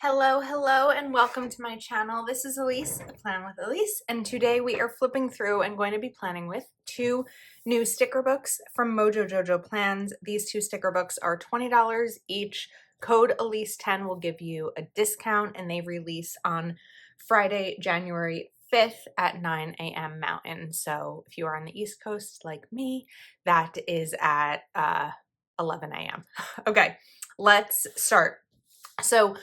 Hello, hello, and welcome to my channel. This is Elise, Plan with Elise, and today we are flipping through and going to be planning with two new sticker books from Mojo Jojo Plans. These two sticker books are $20 each. Code Elise10 will give you a discount, and they release on Friday, January 5th at 9 a.m. Mountain. So if you are on the East Coast like me, that is at 11 a.m. Okay, let's start. So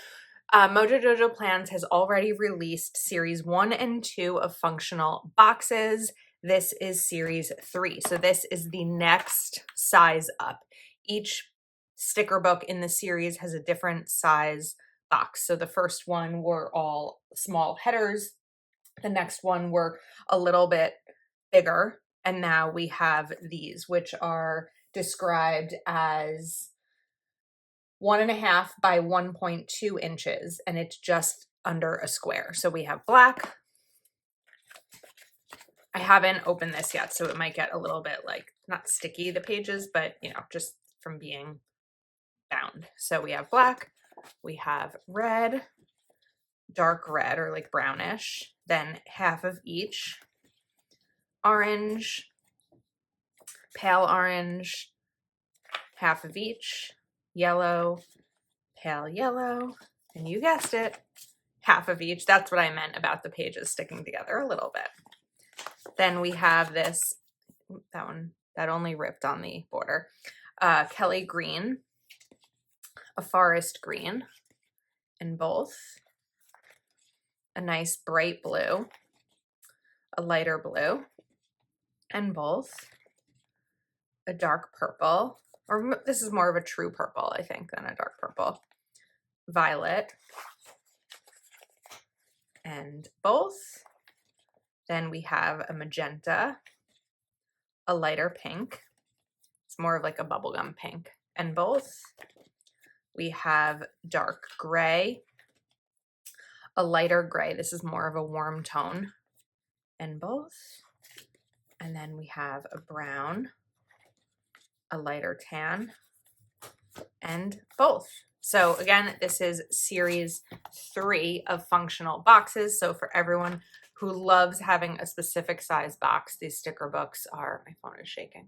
Mojo Jojo Plans has already released series 1 and 2 of functional boxes. This is series 3. So this is the next size up. Each sticker book in the series has a different size box. So the first one were all small headers. The next one were a little bit bigger. And now we have these, which are described as 1.5 by 1.2 inches, and it's just under a square. So we have black. I haven't opened this yet, so it might get a little bit like not sticky, the pages, but you know, just from being bound. So we have black, we have red, dark red or like brownish, then half of each, orange, pale orange, half of each, yellow, pale yellow, and you guessed it, half of each. That's what I meant about the pages sticking together a little bit. Then we have this, that one, that only ripped on the border, Kelly green, a forest green in both, a nice bright blue, a lighter blue in both, a dark purple, or this is more of a true purple, I think, than a dark purple, violet, and both. Then we have a magenta, a lighter pink. It's more of like a bubblegum pink. And both. We have dark gray, a lighter gray. This is more of a warm tone. And both. And then we have a brown, a lighter tan, and both. So again, this is series 3 of functional boxes. So for everyone who loves having a specific size box, these sticker books are, my phone is shaking.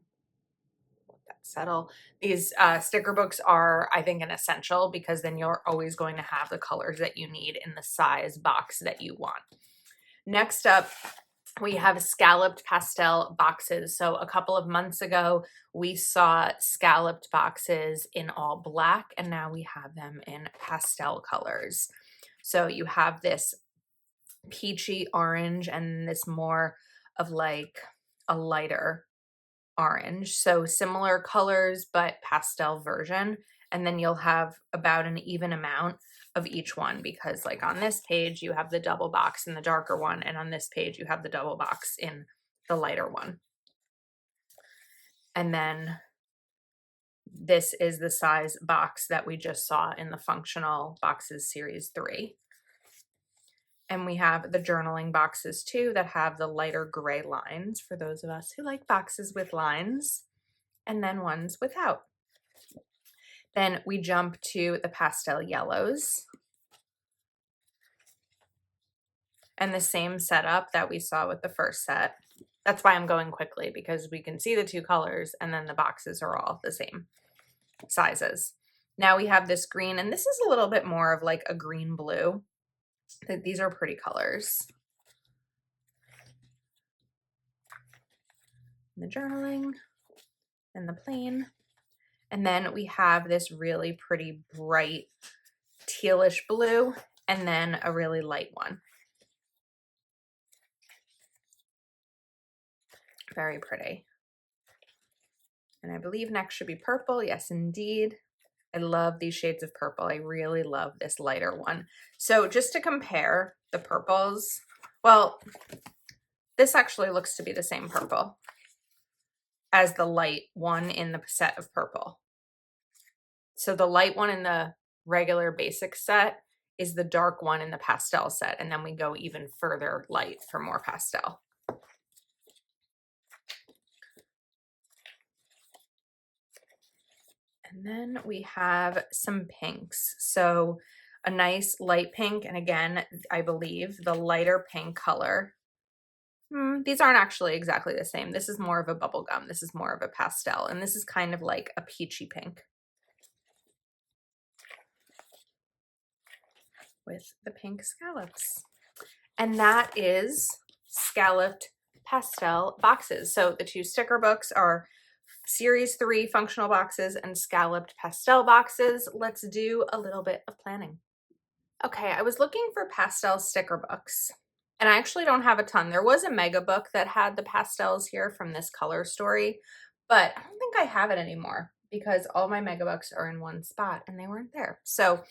Let that settle. These sticker books are, I think, an essential because then you're always going to have the colors that you need in the size box that you want. Next up, we have scalloped pastel boxes. So a couple of months ago, we saw scalloped boxes in all black, and now we have them in pastel colors. So you have this peachy orange and this more of like a lighter orange. So similar colors, but pastel version. And then you'll have about an even amount of each one because like on this page, you have the double box in the darker one. And on this page, you have the double box in the lighter one. And then this is the size box that we just saw in the functional boxes series 3. And we have the journaling boxes too that have the lighter gray lines for those of us who like boxes with lines, and then ones without. Then we jump to the pastel yellows. And the same setup that we saw with the first set. That's why I'm going quickly because we can see the two colors and then the boxes are all the same sizes. Now we have this green, and this is a little bit more of like a green blue. These are pretty colors. The journaling and the plain. And then we have this really pretty bright tealish blue and then a really light one. Very pretty. And I believe next should be purple. Yes, indeed. I love these shades of purple. I really love this lighter one. So just to compare the purples, well, this actually looks to be the same purple as the light one in the set of purple. So the light one in the regular basic set is the dark one in the pastel set. And then we go even further light for more pastel. And then we have some pinks. So a nice light pink. And again, I believe the lighter pink color, these aren't actually exactly the same. This is more of a bubble gum. This is more of a pastel. And this is kind of like a peachy pink with the pink scallops. And that is Scalloped pastel boxes. So the 2 sticker books are Series 3 functional boxes and Scalloped pastel boxes. Let's do a little bit of planning. Okay, I was looking for pastel sticker books, and I actually don't have a ton. There was a mega book that had the pastels here from this color story, but I don't think I have it anymore because all my mega books are in one spot and they weren't there. So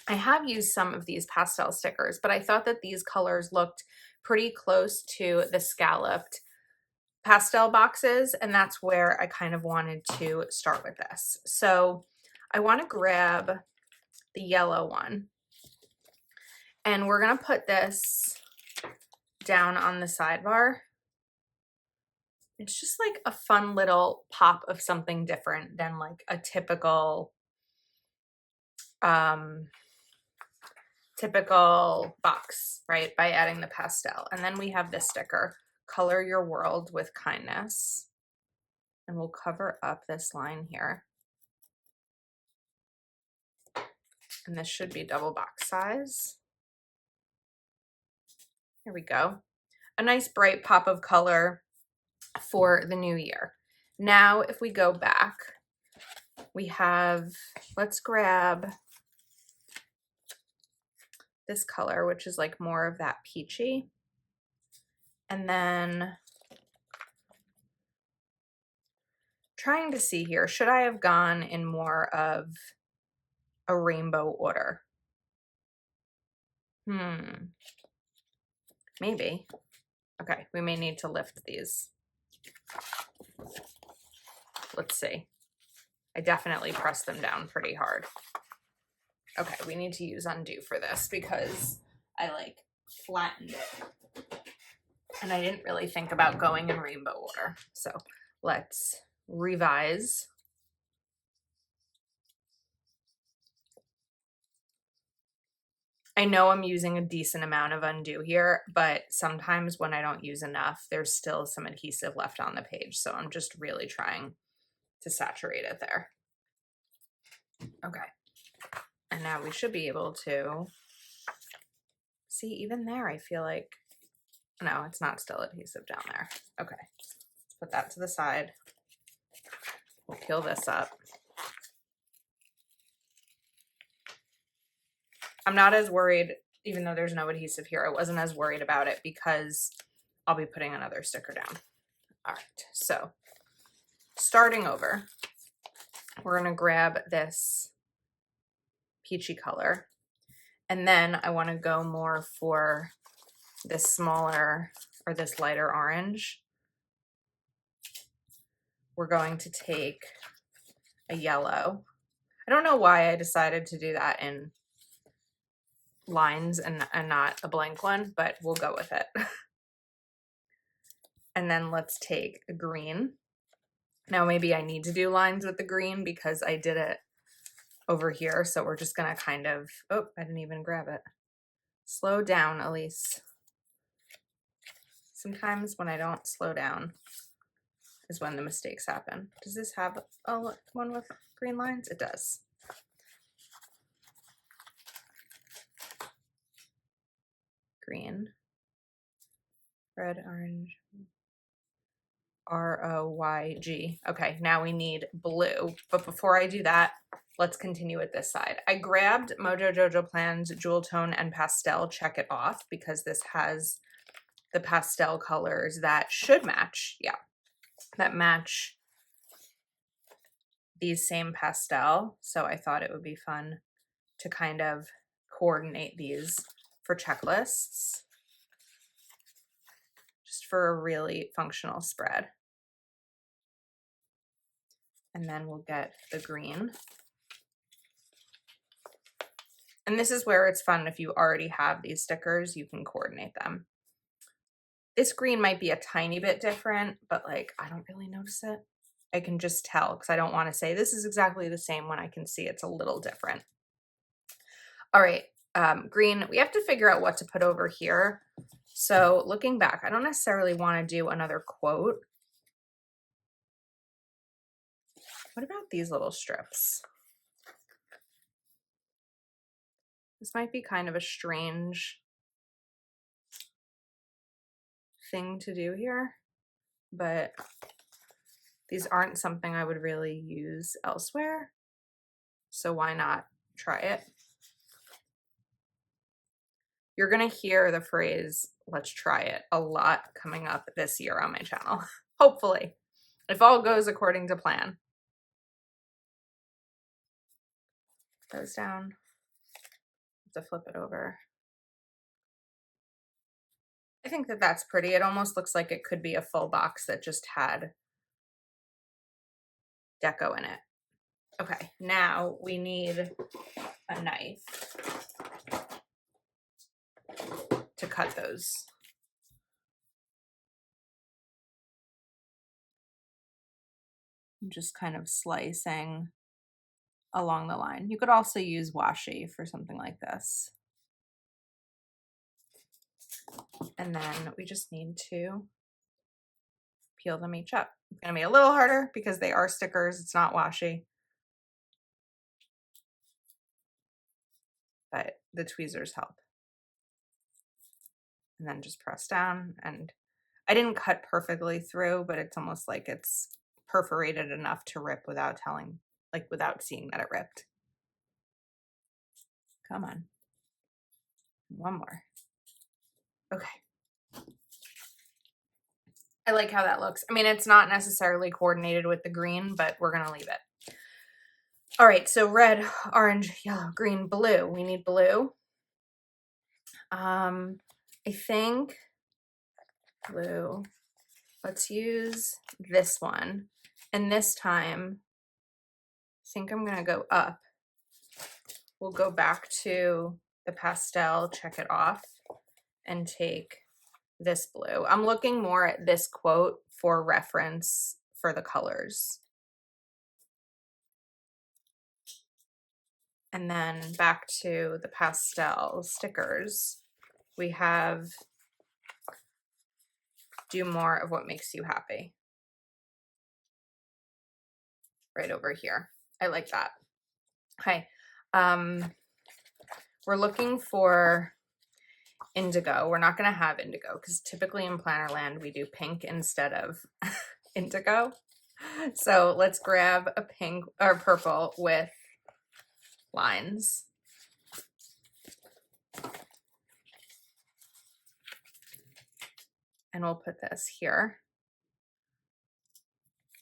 I have used some of these pastel stickers, but I thought that these colors looked pretty close to the Scalloped pastel boxes, and that's where I kind of wanted to start with this. So I want to grab the yellow one, and we're going to put this down on the sidebar. It's just like a fun little pop of something different than like a typical box, right? By adding the pastel. And then we have this sticker, color your world with kindness. And we'll cover up this line here. And this should be double box size. There we go. A nice bright pop of color for the new year. Now, if we go back, we have, let's grab this color, which is like more of that peachy. And then trying to see here, should I have gone in more of a rainbow order? Maybe. Okay, we may need to lift these. Let's see. I definitely pressed them down pretty hard. Okay, we need to use undo for this because I like flattened it. And I didn't really think about going in rainbow order. So let's revise. I know I'm using a decent amount of undo here, but sometimes when I don't use enough, there's still some adhesive left on the page. So I'm just really trying to saturate it there. Okay. And now we should be able to see, even there, I feel like, no, it's not still adhesive down there. Okay. Let's put that to the side. We'll peel this up. I'm not as worried, even though there's no adhesive here, I wasn't as worried about it because I'll be putting another sticker down. All right, so starting over, we're gonna grab this peachy color, and then I wanna go more for this smaller or this lighter orange. We're going to take a yellow. I don't know why I decided to do that in lines and not a blank one, but we'll go with it. And then let's take a green. Now maybe I need to do lines with the green because I did it over here. So we're just gonna kind of, oh, I didn't even grab it. Slow down, Elise. Sometimes when I don't slow down is when the mistakes happen. Does this have a one with green lines? It does. Green, red, orange, ROYG. Okay, now we need blue. But before I do that, let's continue with this side. I grabbed Mojo Jojo Plan's Jewel Tone and Pastel Check It Off because this has the pastel colors that should match. Yeah, that match these same pastel. So I thought it would be fun to kind of coordinate these for checklists, just for a really functional spread. And then we'll get the green. And this is where it's fun. If you already have these stickers, you can coordinate them. This green might be a tiny bit different, but like, I don't really notice it. I can just tell because I don't want to say this is exactly the same when I can see it's a little different. All right, green, we have to figure out what to put over here. So looking back, I don't necessarily want to do another quote. What about these little strips? This might be kind of a strange thing to do here, but these aren't something I would really use elsewhere. So why not try it? You're going to hear the phrase, let's try it, a lot coming up this year on my channel. Hopefully, if all goes according to plan. Goes down. To flip it over. I think that that's pretty. It almost looks like it could be a full box that just had deco in it. Okay, now we need a knife to cut those. I'm just kind of slicing along the line. You could also use washi for something like this. And then we just need to peel them each up. It's gonna be a little harder because they are stickers, it's not washi. But the tweezers help. And then just press down, and I didn't cut perfectly through, but it's almost like it's perforated enough to rip without telling, like without seeing that it ripped. Come on. One more. Okay. I like how that looks. I mean, it's not necessarily coordinated with the green, but we're going to leave it. All right, so red, orange, yellow, green, blue. We need blue. I think blue. Let's use this one. And this time, I think I'm going to go up. We'll go back to the pastel, check it off, and take this blue. I'm looking more at this quote for reference for the colors. And then back to the pastel stickers, we have do more of what makes you happy. Right over here. I like that. Okay. We're looking for indigo. We're not going to have indigo because typically in Plannerland we do pink instead of indigo. So let's grab a pink or purple with lines. And we'll put this here.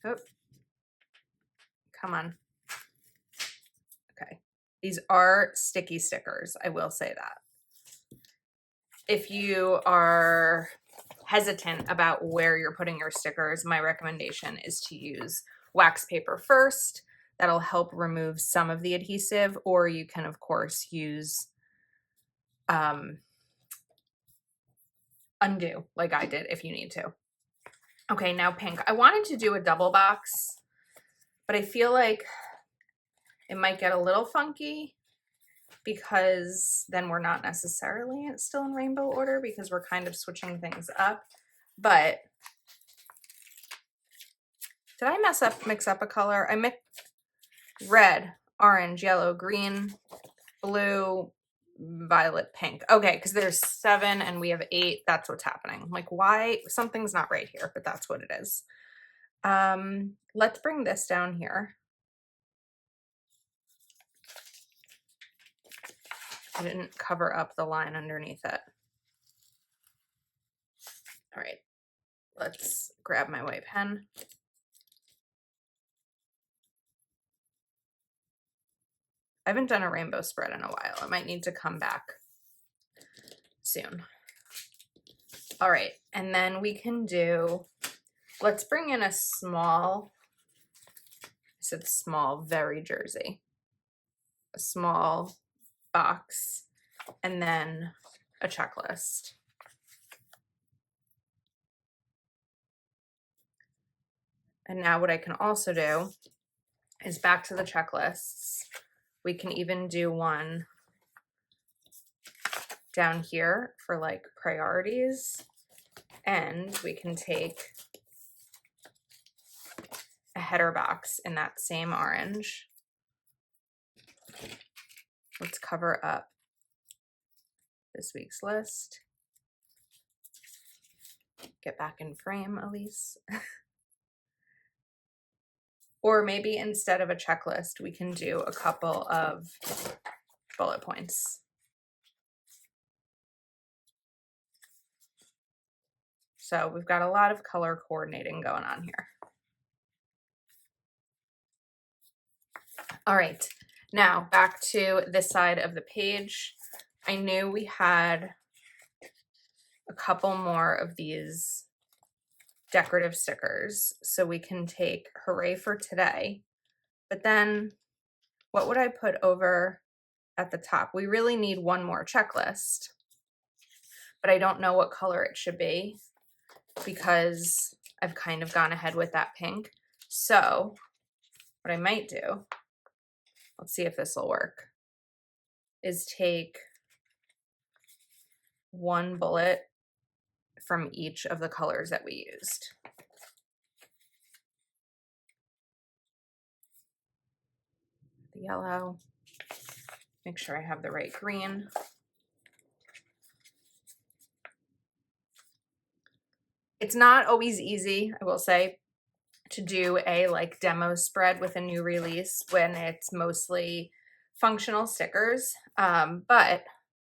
Oh, come on. Okay. These are sticky stickers. I will say that. If you are hesitant about where you're putting your stickers, my recommendation is to use wax paper first. That'll help remove some of the adhesive, or you can of course use undo like I did if you need to. Okay, now pink. I wanted to do a double box, but I feel like it might get a little funky because then we're not necessarily still in rainbow order because we're kind of switching things up. But did I mix up a color? I mixed red, orange, yellow, green, blue, violet, pink. Okay, because there's 7 and we have 8. That's what's happening. Like, why? Something's not right here, but that's what it is. Let's bring this down here. I didn't cover up the line underneath it. All right, let's grab my white pen. I haven't done a rainbow spread in a while. I might need to come back soon. All right, and then we can do, let's bring in a small, I said small, very Jersey, a small box, and then a checklist. And now what I can also do is back to the checklists. We can even do one down here for like priorities. And we can take a header box in that same orange. Let's cover up this week's list. Get back in frame, Elise. Or maybe instead of a checklist, we can do a couple of bullet points. So we've got a lot of color coordinating going on here. All right, now back to this side of the page. I knew we had a couple more of these decorative stickers, so we can take Hooray for Today. But then what would I put over at the top? We really need one more checklist, but I don't know what color it should be because I've kind of gone ahead with that pink. So what I might do, let's see if this will work, is take one bullet from each of the colors that we used. The yellow, make sure I have the right green. It's not always easy, I will say, to do a like demo spread with a new release when it's mostly functional stickers, but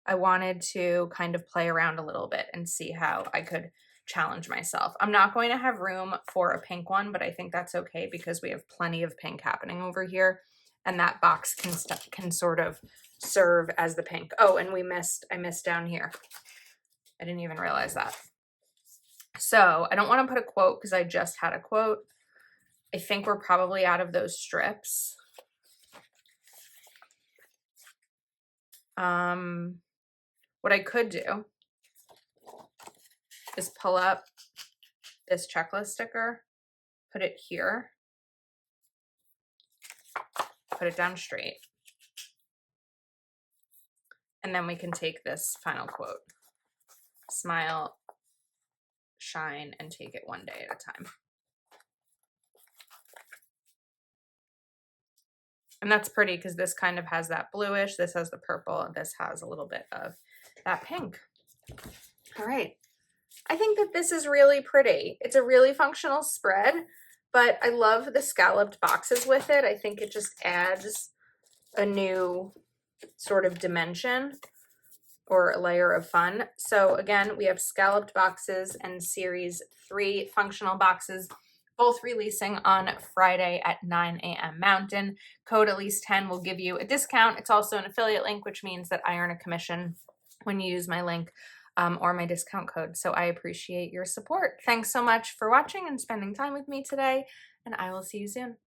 I wanted to kind of play around a little bit and see how I could challenge myself. I'm not going to have room for a pink one, but I think that's okay because we have plenty of pink happening over here, and that box can sort of serve as the pink. Oh, and I missed down here. I didn't even realize that. So I don't want to put a quote because I just had a quote. I think we're probably out of those strips. What I could do is pull up this checklist sticker, put it here, put it down straight, and then we can take this final quote, smile, shine, and take it one day at a time. And that's pretty because this kind of has that bluish, this has the purple, and this has a little bit of that pink. All right. I think that this is really pretty. It's a really functional spread, but I love the scalloped boxes with it. I think it just adds a new sort of dimension or a layer of fun. So again, we have scalloped boxes and series 3 functional boxes, both releasing on Friday at 9 a.m. Mountain. Code Elise10 will give you a discount. It's also an affiliate link, which means that I earn a commission when you use my link or my discount code. So I appreciate your support. Thanks so much for watching and spending time with me today, and I will see you soon.